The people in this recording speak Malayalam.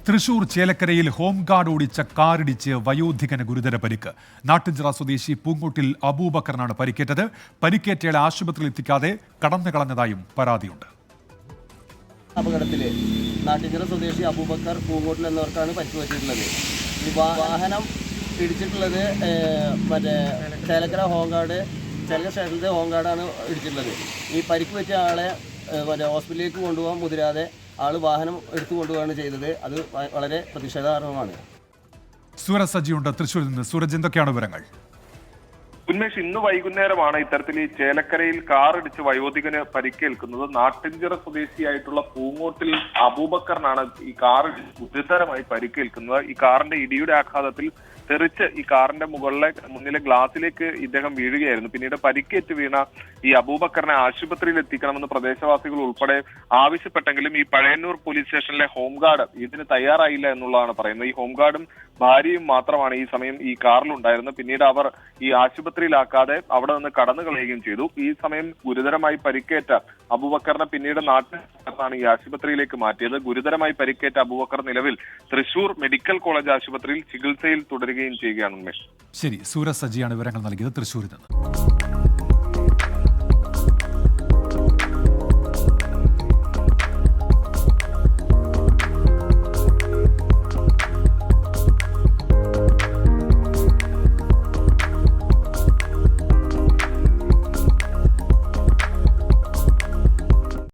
തൃശൂർ ചേലക്കരയിൽ ഹോംഗാർഡ് ഓടിച്ച കാറിടിച്ച് വയോധികന് ഗുരുതര പരിക്ക്. നാട്ടിൻചിറ സ്വദേശി പൂങ്കോട്ടിൽ അബൂബക്കറിനാണ് പരിക്കേറ്റത്. പരിക്കേറ്റയാളെ ആശുപത്രിയിൽ എത്തിക്കാതെ കടന്നു കളഞ്ഞതായും പരാതിയുണ്ട്. അപകടത്തില് നാട്ടിൻചിറ സ്വദേശി അബൂബക്കർ പൂങ്കോട്ടിൽ എന്നിവർക്കാണ് പരിക്ക് പറ്റിയിട്ടുള്ളത്. ഈ വാഹനം ഇടിച്ചിട്ടുള്ളത് ചേലക്കര ഹോംഗാർഡ് ചേലക്കര സ്റ്റേഷനിലെ ഹോംഗാർഡാണ് ഇടിച്ചിട്ടുള്ളത്. ഈ പരിക്ക് പറ്റിയ ആളെ ഹോസ്പിറ്റലിലേക്ക് കൊണ്ടുപോകാൻ മുതിരാതെ ആള് വാഹനം എടുത്തു കൊണ്ടുപോവുകയാണ് ചെയ്തത്. അത് വളരെ പ്രതിഷേധാർഹമാണ്. സൂരജ് സജിയുണ്ട് തൃശ്ശൂരിൽ നിന്ന്. സൂരജ്, എന്തൊക്കെയാണ് വിവരങ്ങൾ? ഉന്മേഷ്, ഇന്ന് വൈകുന്നേരമാണ് ഇത്തരത്തിൽ ഈ ചേലക്കരയിൽ കാറിടിച്ച് വയോധികന് പരിക്കേൽക്കുന്നത്. നാട്ടിൻചിറ സ്വദേശിയായിട്ടുള്ള പൂങ്ങോട്ടിൽ അബൂബക്കറിനാണ് ഈ കാറിൽ ഗുരുതരമായി പരിക്കേൽക്കുന്നത്. ഈ കാറിന്റെ ഇടിയുടെ ആഘാതത്തിൽ തെറിച്ച് ഈ കാറിന്റെ മുന്നിലെ ഗ്ലാസിലേക്ക് ഇദ്ദേഹം വീഴുകയായിരുന്നു. പിന്നീട് പരിക്കേറ്റ് വീണ ഈ അബൂബക്കറിനെ ആശുപത്രിയിൽ എത്തിക്കണമെന്ന് പ്രദേശവാസികൾ ഉൾപ്പെടെ ആവശ്യപ്പെട്ടെങ്കിലും ഈ പഴയന്നൂർ പോലീസ് സ്റ്റേഷനിലെ ഹോംഗാർഡ് ഇതിന് തയ്യാറായില്ല എന്നുള്ളതാണ് പറയുന്നത്. ഈ ഹോംഗാർഡും ഭാര്യയും മാത്രമാണ് ഈ സമയം ഈ കാറിലുണ്ടായിരുന്നത്. പിന്നീട് അവർ ഈ ആശുപത്രിയിലാക്കാതെ അവിടെ നിന്ന് കടന്നു കളയുകയും ചെയ്തു. ഈ സമയം ഗുരുതരമായി പരിക്കേറ്റ അബൂബക്കറിനെ പിന്നീട് നാട്ടിലാണ് ഈ ആശുപത്രിയിലേക്ക് മാറ്റിയത്. ഗുരുതരമായി പരിക്കേറ്റ അബൂബക്കർ നിലവിൽ തൃശൂർ മെഡിക്കൽ കോളേജ് ആശുപത്രിയിൽ ചികിത്സയിൽ തുടരുകയും ചെയ്യുകയാണ്. ശരി, സൂരജ് സജിയാണ് വിവരങ്ങൾ നൽകിയത് തൃശ്ശൂരിൽ നിന്ന്.